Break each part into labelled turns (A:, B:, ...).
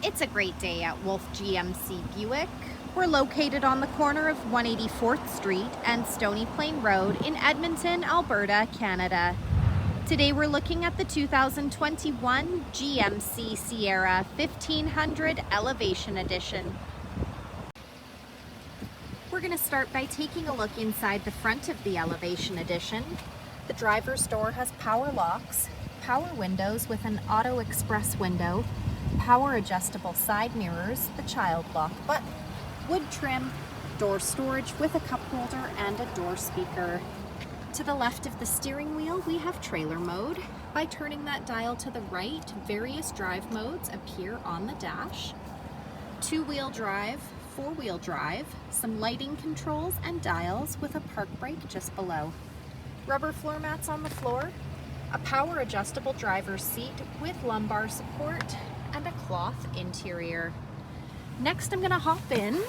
A: It's a great day at Wolfe GMC Buick. We're located on the corner of 184th Street and Stony Plain Road in Edmonton, Alberta, Canada. Today we're looking at the 2021 GMC Sierra 1500 Elevation Edition. We're going to start by taking a look inside the front of the Elevation Edition. The driver's door has power locks, power windows with an auto express window, power adjustable side mirrors, the child lock button, wood trim, door storage with a cup holder and a door speaker. To the left of the steering wheel we have trailer mode. By turning that dial to the right, various drive modes appear on the dash. Two-wheel drive, four-wheel drive, some lighting controls and dials with a park brake just below. Rubber floor mats on the floor, a power adjustable driver's seat with lumbar support, and a cloth interior. Next I'm going to hop in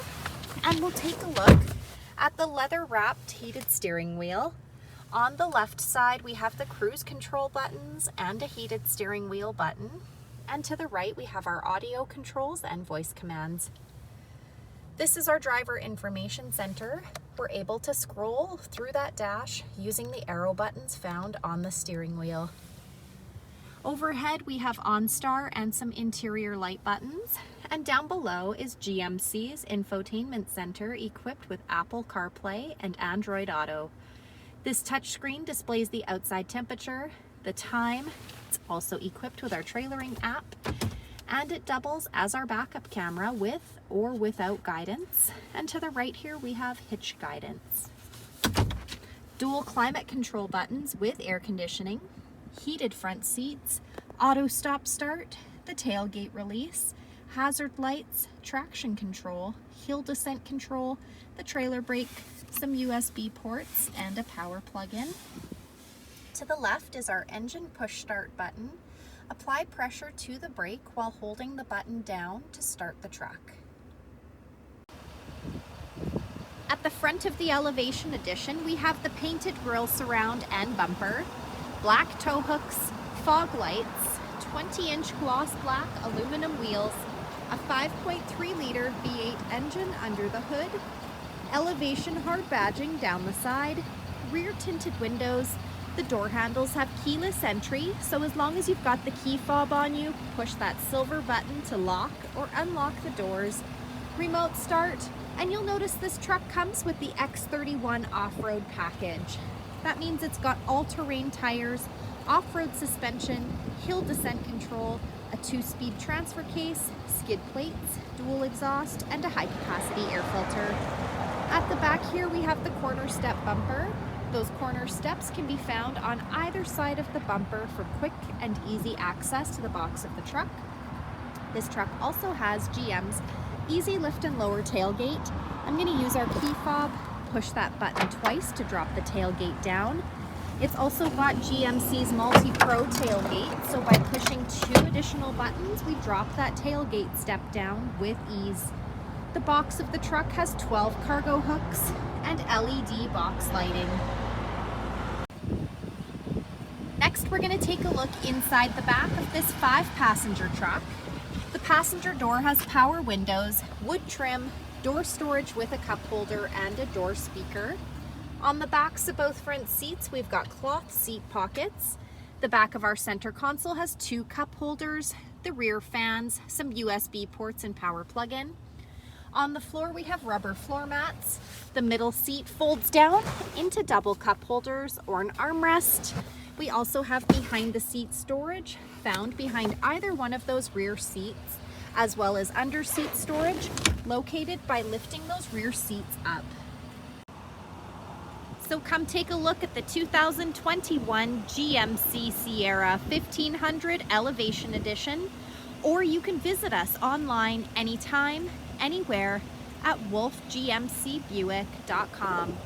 A: and we'll take a look at the leather wrapped heated steering wheel. On the left side we have the cruise control buttons and a heated steering wheel button, and to the right we have our audio controls and voice commands. This is our driver information center. We're able to scroll through that dash using the arrow buttons found on the steering wheel. Overhead we have OnStar and some interior light buttons, and down below is GMC's Infotainment Center equipped with Apple CarPlay and Android Auto. This touchscreen displays the outside temperature, the time. It's also equipped with our trailering app, and it doubles as our backup camera with or without guidance. And to the right here we have hitch guidance. Dual climate control buttons with air conditioning, heated front seats, auto stop start, the tailgate release, hazard lights, traction control, hill descent control, the trailer brake, some USB ports, and a power plug-in. To the left is our engine push start button. Apply pressure to the brake while holding the button down to start the truck. At the front of the Elevation Edition we have the painted grille surround and bumper, black tow hooks, fog lights, 20-inch gloss black aluminum wheels, a 5.3-liter V8 engine under the hood, Elevation hard badging down the side, rear tinted windows. The door handles have keyless entry, so as long as you've got the key fob on you, push that silver button to lock or unlock the doors. Remote start, and you'll notice this truck comes with the X31 Offroad Package. That means it's got all-terrain tires, off-road suspension, hill descent control, a 2-speed transfer case, skid plates, dual exhaust, and a high-capacity air filter. At the back here we have the CornerStep bumper. Those corner steps can be found on either side of the bumper for quick and easy access to the box of the truck. This truck also has GM's easy lift and lower tailgate. I'm going to use our key fob, push that button twice to drop the tailgate down. It's also got GMC's MultiPro tailgate, so by pushing 2 additional buttons, we drop that tailgate step down with ease. The box of the truck has 12 cargo hooks and LED box lighting. Next, we're going to take a look inside the back of this 5-passenger truck. The passenger door has power windows, wood trim, door storage with a cup holder and a door speaker. On the backs of both front seats, we've got cloth seat pockets. The back of our center console has 2 cup holders, the rear fans, some USB ports and power plug-in. On the floor we have rubber floor mats. The middle seat folds down into double cup holders or an armrest. We also have behind the seat storage found behind either one of those rear seats, as well as under seat storage located by lifting those rear seats up. So come take a look at the 2021 GMC Sierra 1500 Elevation Edition, or you can visit us online anytime, anywhere at wolfegmcbuick.com.